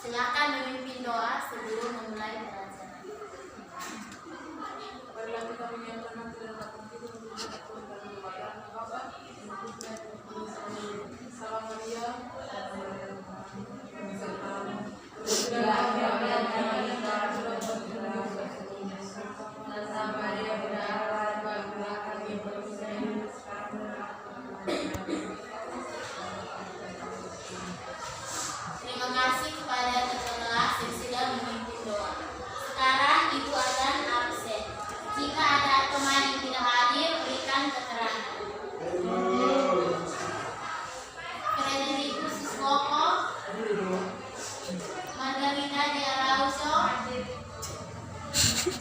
Silakan memimpin doa sebelum memulai pelajaran. Marilah kita menyiapkan hati dan hati kita untuk bersyukur dan kepada Bapa. Salam Maria. Terima kasih kepada kakak kelas yang sudah memimpin doa. Sekarang Ibu akan absen. Jika ada teman yang tidak hadir, berikan keterangan. Frederikus Suskoko, Margarita de Araujo,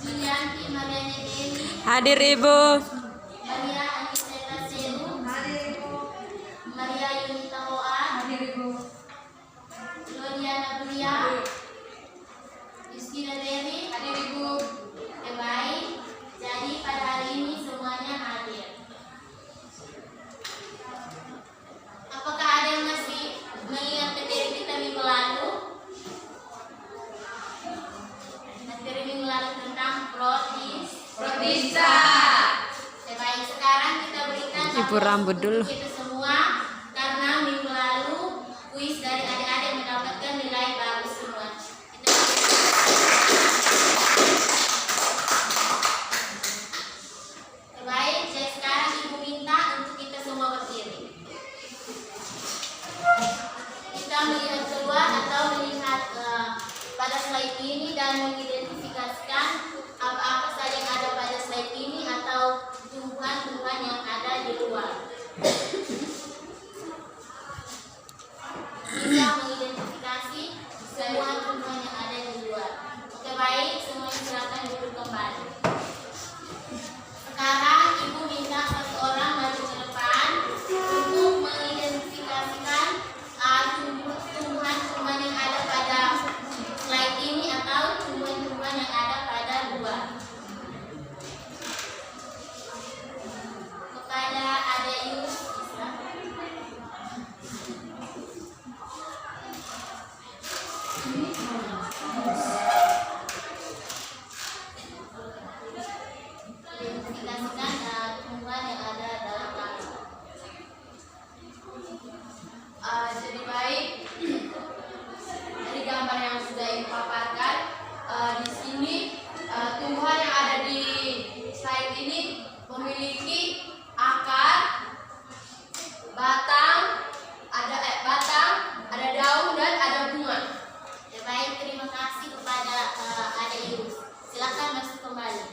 Julianti Mariana Deni, Hadir Ibu. Maria Aniseta Selu, Maria Yunita Hoa, Lodiana Buria, Justina Dewi, hadir Ibu. Baik, jadi pada hari ini semuanya hadir. Apakah ada yang masih mengingat materi kita minggu lalu? Materi minggu lalu tentang protista. Baik, sekarang kita berikan Ibu rambut dulu. kita semua karena minggu lalu kuis dari adik-adik mendapatkan nilai bagus semua. Baik, jadi sekarang Ibu minta untuk kita semua berdiri. Kita melihat keluar atau melihat pada slide ini dan mengidentifikasikan apa-apa saja yang ada pada slide ini atau tumbuhan-tumbuhan yang ada di luar. Bisa mengidentifikasi semua tumbuhan yang ada di luar. Oke, baik, semuanya silakan duduk kembali. Sekarang Ibu minta satu orang maju ke depan untuk mengidentifikasikan tumbuhan-tumbuhan yang ada pada slide ini atau tumbuhan-tumbuhan yang ada pada luar. Kepada Ade Yus, identifikasikan tumbuhan yang ada dalam laut. Jadi baik, dari gambar yang sudah Ibu paparkan, di sini tumbuhan yang ada di slide ini memiliki akar, batang, ada daun dan ada bunga. Ya, baik, terima kasih kepada Ade Yus. Silakan masuk kembali.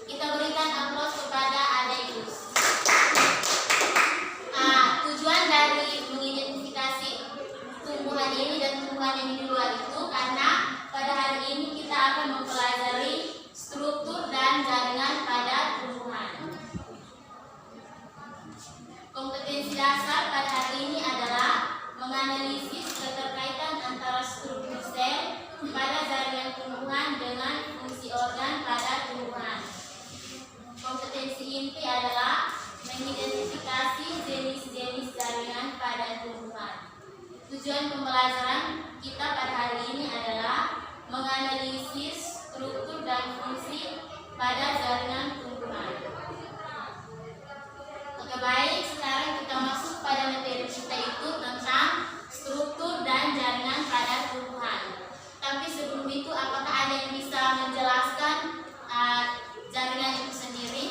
Kita berikan aplaus kepada Ade Yus. Tujuan dari mengidentifikasi tumbuhan ini dan tumbuhan yang di luar itu karena pada hari ini kita akan mempelajari struktur dan jaringan pada tumbuhan. Kompetensi dasar pada hari ini adalah menganalisis keterkaitan antara struktur sel pada jaringan tumbuhan dengan fungsi organ pada tumbuhan. Kompetensi inti adalah mengidentifikasi jenis-jenis jaringan pada tumbuhan. Tujuan pembelajaran kita pada hari ini adalah menganalisis struktur dan fungsi pada jaringan tumbuhan. Oke, baik, sekarang kita masuk pada materi kita itu tentang struktur dan jaringan pada tumbuhan. Tapi sebelum itu, apakah ada yang bisa menjelaskan jaringan itu sendiri?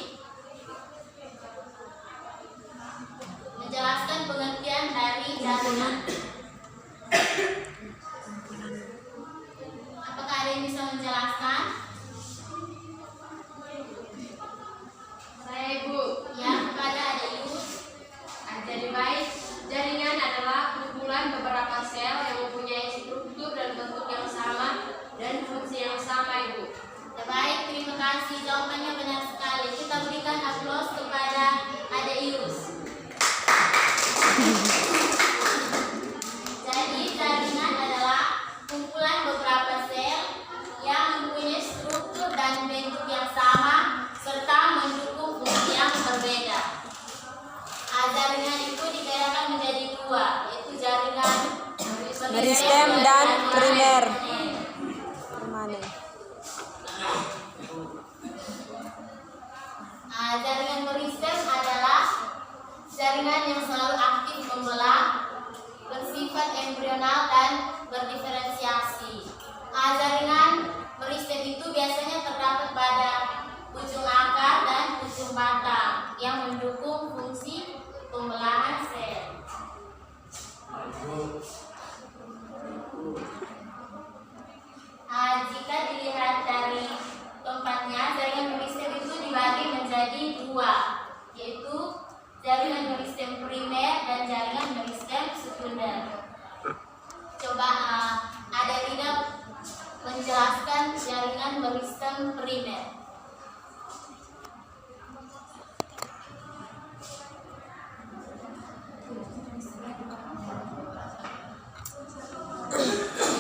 Menjelaskan pengertian dari jaringan. Apakah ada yang bisa menjelaskan? menjelaskan? Saya Ibu. Ya, kepada Adik Yus. Jadi baik, jaringan adalah kumpulan beberapa sel yang mempunyai struktur dan bentuk yang sama dan fungsi yang sama, Ibu. Ya, baik, terima kasih. Jawabannya benar sekali. Kita berikan aplaus kepada Adik Yus. Jadi, jaringan adalah kumpulan beberapa sel yang mempunyai struktur dan bentuk yang sama serta mendukung fungsi yang berbeda. Jaringan itu dibedakan menjadi dua, yaitu jaringan meristem dan primer. Permanen. Jaringan meristem adalah jaringan yang selalu aktif membelah, bersifat embrional dan berdiferensiasi. Jaringan meristem itu biasanya terdapat pada ujung akar dan ujung batang yang mendukung fungsi pembelahan sel. Jika dilihat dari tempatnya, jaringan meristem itu dibagi menjadi dua, yaitu jaringan meristem primer dan jaringan meristem sekunder. Coba ada tidak menjelaskan jaringan meristem primer.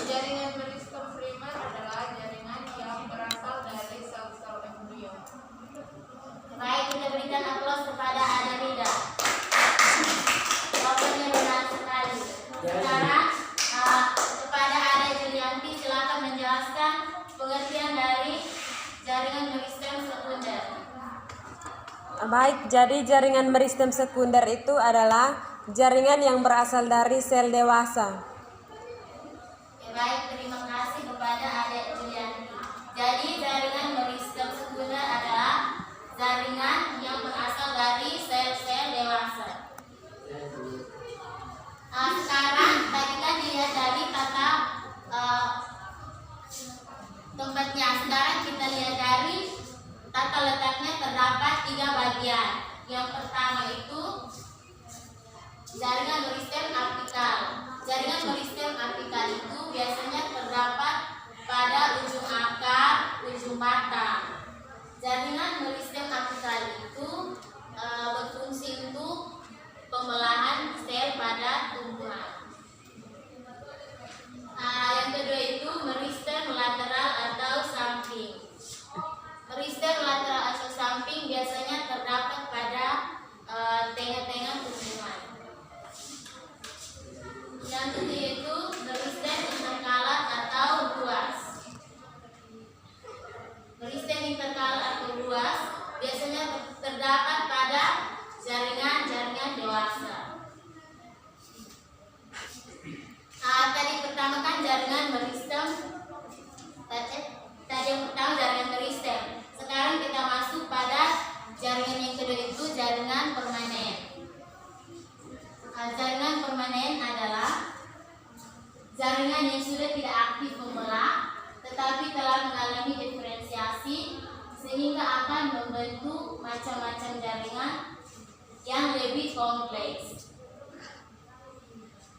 Jaringan meristem primer adalah jaringan yang berasal dari sel-sel embrio. Baik, kita berikan aplaus kepada Ada Rida. Jawabannya benar sekali. Sekarang kepada Ada Julianti, silakan menjelaskan pengertian dari jaringan meristem sekunder. Baik, jadi jaringan meristem sekunder itu adalah jaringan yang berasal dari sel dewasa. Baik, terima kasih kepada Adik Julianti. Jadi jaringan meristem sekunder adalah jaringan yang berasal dari sel-sel dewasa. Sekarang tadi kan dilihat dari tata tempatnya. Sekarang kita lihat dari tata letaknya, terdapat 3 bagian. Yang pertama itu jaringan meristem apikal. Jaringan meristem apikal itu biasanya terdapat pada ujung akar, ujung batang. Jaringan meristem apikal itu berfungsi untuk pembelahan sel pada tumbuhan. Yang kedua itu meristem lateral atau samping. Meristem lateral atau samping biasanya terdapat pada tengah-tengah tumbuhan. Yang ketiga itu meristem interkalat atau ruas. Meristem interkalat atau ruas biasanya terdapat pada jaringan-jaringan dewasa. Tadi pertama kan jaringan meristem. Tadi yang pertama jaringan meristem. Sekarang kita masuk pada jaringan yang kedua, itu jaringan permanen. Jaringan permanen adalah jaringan yang sudah tidak aktif membelah, tetapi telah mengalami diferensiasi sehingga akan membentuk macam-macam jaringan yang lebih kompleks.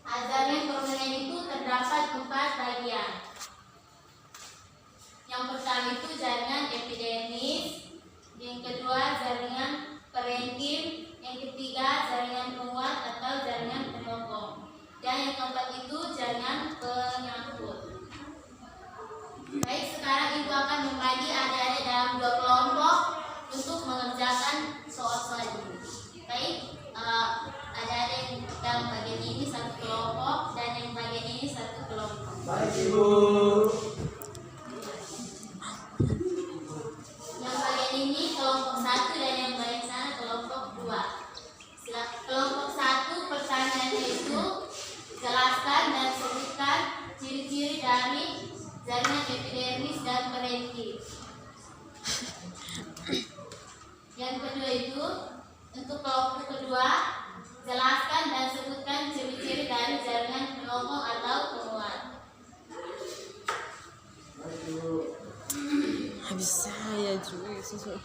Jaringan permanen itu terdapat 4 bagian. Yang pertama itu jaringan epidermis, yang kedua jaringan parenkim, yang ketiga jaringan penguat atau jaringan penyokong, dan yang keempat itu jaringan penyangkut. Baik, sekarang ibu akan membagi adik-adik dalam 2 kelompok untuk mengerjakan soal-soal ini. Baik, adik-adik yang dalam bagian ini 1 kelompok dan yang bagian ini 1 kelompok. Baik, Ibu. Yang bagian ini kelompok 1 dan yang bagian sana kelompok 2. Kelompok 1 pertanyaannya itu jelaskan dan sebutkan ciri-ciri dari jaringan epidermis dan parenkim. Yang kedua itu untuk kelompok kedua, jelaskan dan sebutkan ciri-ciri dari jaringan penyokong atau penguat. Baik, Ibu. Saya juga susu.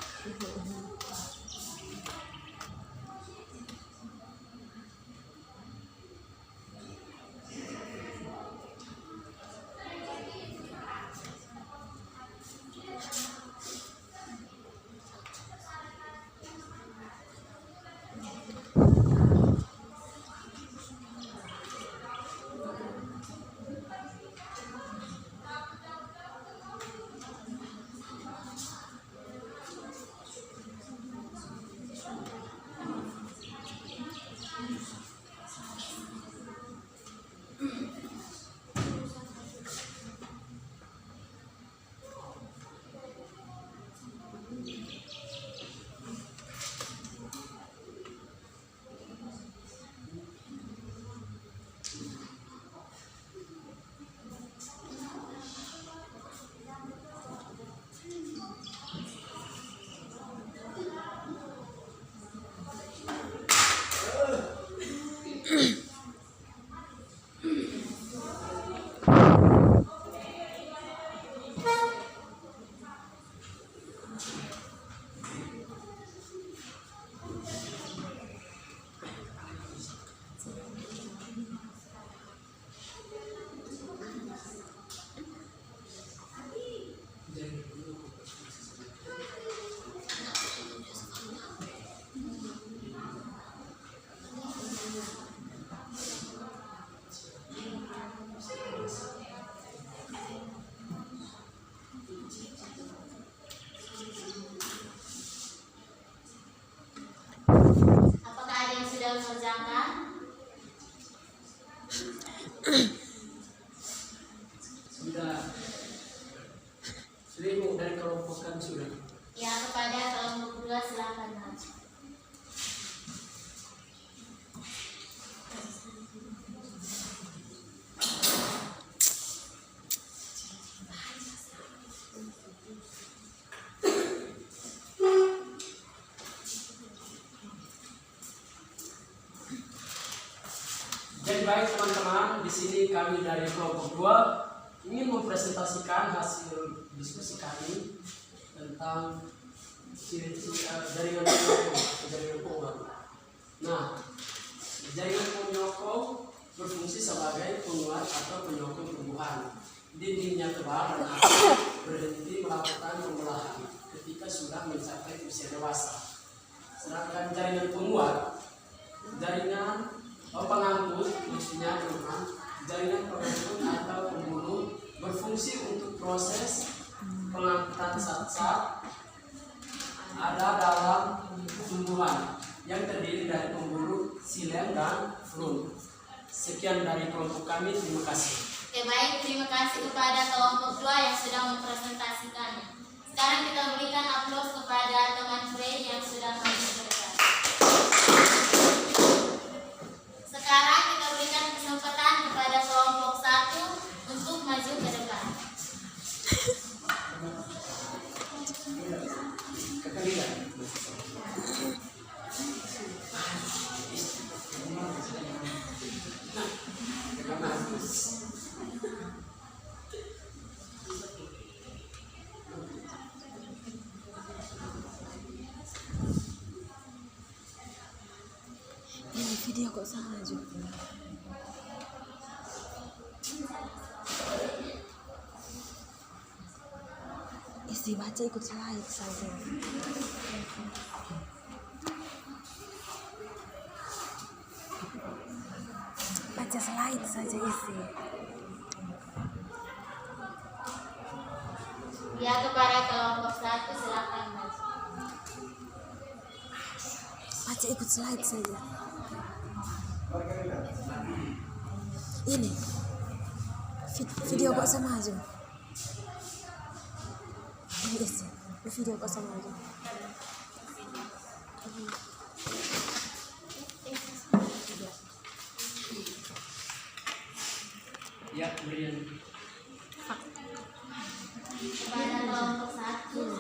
Apakah ada yang sudah mengerjakan? Sudah. Seribu dari kelompok kami sudah. Ya, kepada kelompok 2 silakan maju. Jadi baik teman-teman, di sini kami dari kelompok 2 ingin mempresentasikan hasil diskusi kami tentang jaringan penyokong. Nah, jaringan penyokong berfungsi sebagai penguat atau penyokong tumbuhan. Dindingnya tebal dan akan berhenti melakukan pembelahan ketika sudah mencapai usia dewasa. Sedangkan jaringan penguat, jaringan pengangkut, maksudnya teman, jaringan pengangkut atau pembuluh berfungsi untuk proses pengangkutan zat-zat ada dalam tumbuhan yang terdiri dari pembuluh, xilem, dan flum. Sekian dari kelompok kami, terima kasih. Oke, baik, terima kasih kepada kelompok 2 yang sudah mempresentasikannya. Sekarang kita berikan aplaus kepada teman Frey yang sudah mempresentasikan. Sekarang kita berikan kesempatan kepada kelompok 1 untuk maju ke depan. Ini video kok sama aja. Isi baca ikut slide saja. Baca slide saja isi. Ya, kepada kelompok 1 silakan maju. Baca ikut slide saja. Ini video kok sama aja. Ini isi video kok sama aja. Ya, berian. Kepada kelompok 1.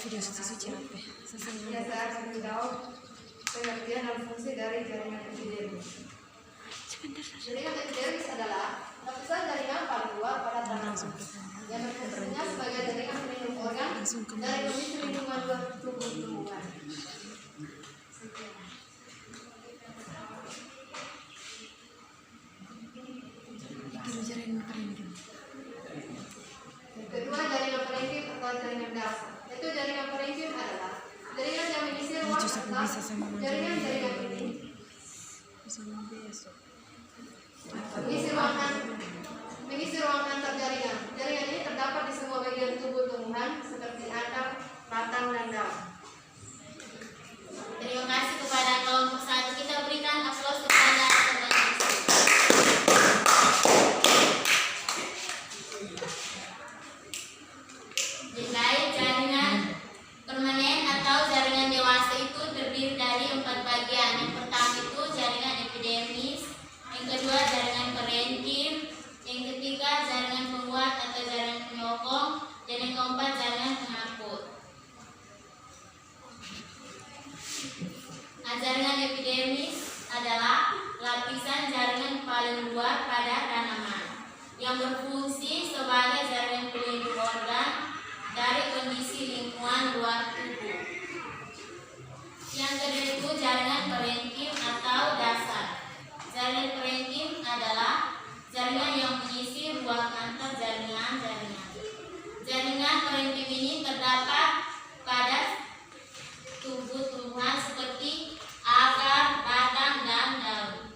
Video suci apa? Ya, saya akan menjawab pengertian dan fungsi dari jaringan epidemi. Jaringan epidermis adalah lapisan jaringan paling luar pada tanaman yang berfungsinya sebagai jaringan pelindung organ dari kondisi lingkungan luar tubuh tumbuhan. Yang kedua, jaringan parenkim atau jaringan dasar. Itu jaringan parenkim adalah jaringan yang mengisi ruang antar jaringan-jaringan ini. Mengisi ruang antar jaringan. Jaringan ini terdapat di semua bagian tubuh tumbuhan seperti akar, batang, dan daun. Terima kasih kepada kelompok 1. Kita berikan aplaus kepada teman-teman. Baik, jaringan permanen atau jaringan dewasa itu terdiri dari 4 bagian. Yang pertama itu jaringan epidermis, yang kedua jaringan parenkim, yang ketiga jaringan penguat atau jaringan penyokong, dan yang keempat jaringan pengangkut. Jaringan epidermis adalah lapisan jaringan paling luar pada tanaman yang berfungsi sebagai jaringan pelindung organ dari kondisi lingkungan luar tubuh. Yang kedua itu jaringan parenkim atau dasar. Jaringan parenkim adalah jaringan yang mengisi ruang antar jaringan-jaringan. Jaringan parenkim ini terdapat pada tubuh tumbuhan seperti akar, batang, dan daun.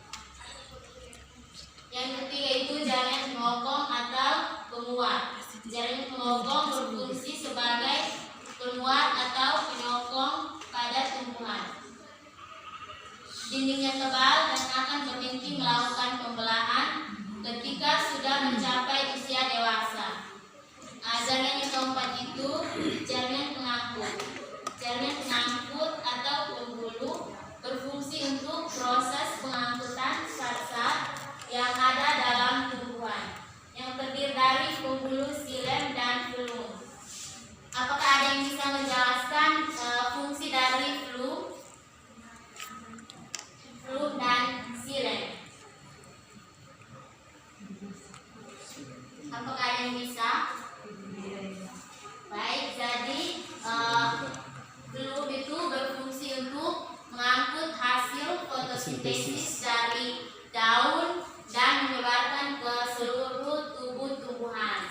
Yang ketiga itu jaringan pengokong atau penguat. Jaringan pengokong berfungsi sebagai penguat atau penyokong pada tumbuhan. Dindingnya tebal dan akan berhenti melakukan pembelahan ketika sudah mencapai usia dewasa. Jaringan yang keempat itu jaringan pengangkut. Jaringan pengangkut atau pembuluh berfungsi untuk proses pengangkutan zat-zat yang ada dalam tumbuhan yang terdiri dari pembuluh, silem, dan flum. Apakah ada yang bisa menjelaskan fungsi dari flum dan silem? Apakah ada yang bisa? Baik, jadi flum itu berfungsi untuk mengangkut hasil fotosintesis dari daun dan menyebarkan ke seluruh tubuh tumbuhan.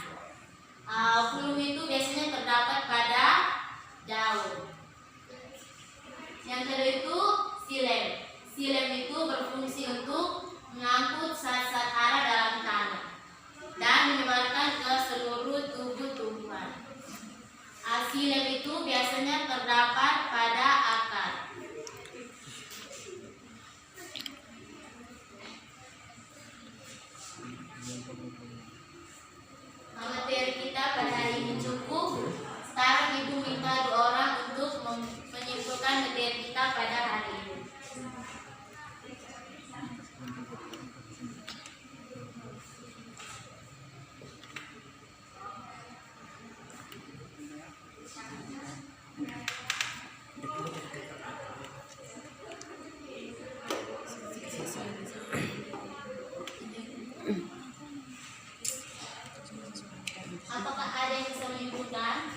Flum itu biasanya terdapat pada daun. Yang kedua itu silem. Silem itu berfungsi untuk mengangkut zat-zat hara dalam tanah dan menyebarkan ke seluruh tubuh tumbuhan. Silem itu biasanya terdapat pada akar. Materi kita pada hari ini cukup. Sekarang Ibu minta 2 orang untuk menyimpulkan materi kita pada hari ini. Apakah ada yang bisa menyimpulkan?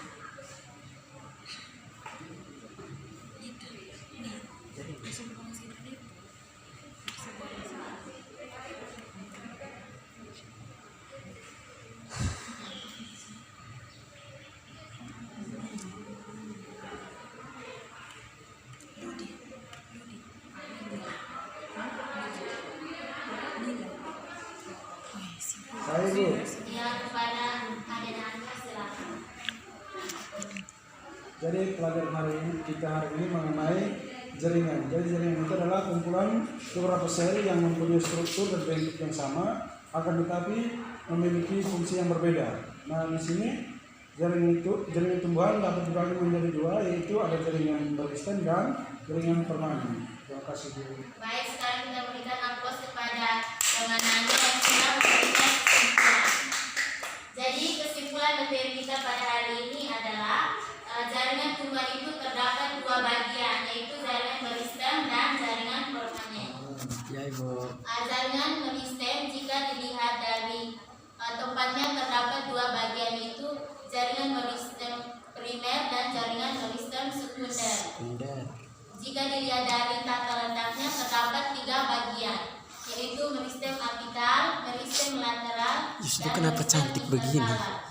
Saya Bu. Ya, kepada Ade dan Anda silakan. Jadi pelajaran hari ini mengenai jaringan. Jadi jaringan itu adalah kumpulan beberapa sel yang mempunyai struktur dan bentuk yang sama, akan tetapi memiliki fungsi yang berbeda. Nah, di sini jaringan tumbuhan dapat dibagi menjadi 2, yaitu ada jaringan beristem dan jaringan permanen. Terima kasih Bu. Baik, sekarang kita berikan aplaus kepada teman Anda yang sudah memberikan kesimpulan. Jadi kesimpulan materi kita pada hari ini adalah jaringan tumbuhan itu terdapat 2 bagian, yaitu jaringan beristem dan jaringan permanen. Ya Ibu. Jaringan meristem jika dilihat dari tempatnya terdapat dua bagian, itu jaringan meristem primer dan jaringan meristem sekunder. Sekunder. Jika dilihat dari tata letaknya terdapat tiga bagian, yaitu meristem apikal, meristem lateral, Justru dan kenapa meristem cantik begini? interkalar.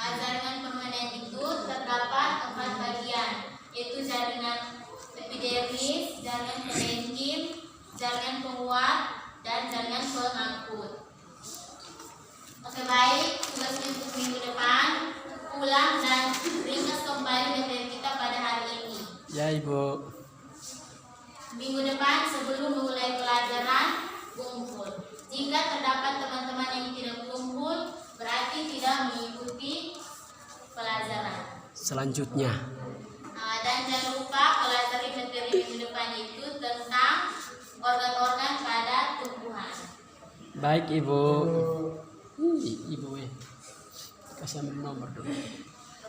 Jaringan permanen itu terdapat 4 bagian, yaitu jaringan epidermis, jaringan parenkim, jaringan penguat, dan jaringan pengangkut. Oke, baik, tugasnya untuk minggu depan, ulang dan ringkas kembali materi kita pada hari ini. Ya Ibu. Minggu depan sebelum memulai pelajaran, kumpul. Jika terdapat teman-teman yang tidak kumpul, berarti tidak mengikuti pelajaran. Selanjutnya. Dan jangan lupa pelajari materi minggu depan itu tentang organ-organ pada tumbuhan. Baik Ibu. Ibu kasih ambil nomor dulu.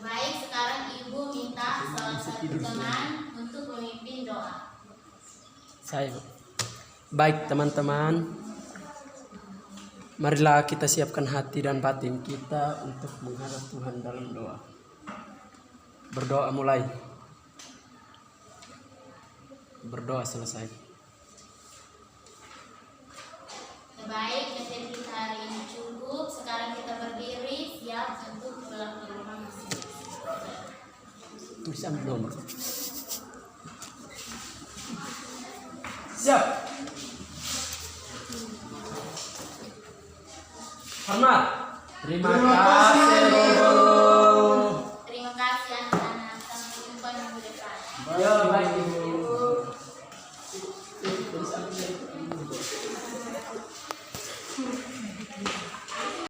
Baik, sekarang Ibu minta salah satu teman untuk memimpin doa. Saya Ibu. Baik teman-teman, marilah kita siapkan hati dan batin kita untuk menghadap Tuhan dalam doa. Berdoa mulai. Berdoa selesai. Baik, materi kita hari ini cukup. Sekarang kita berdiri siap untuk pulang ke rumah masing-masing. Tulis ambil nomor. Siap. Hormat. Terima kasih guru. Terima kasih anak-anak. Sampai jumpa minggu depan. Ya baik Ibu.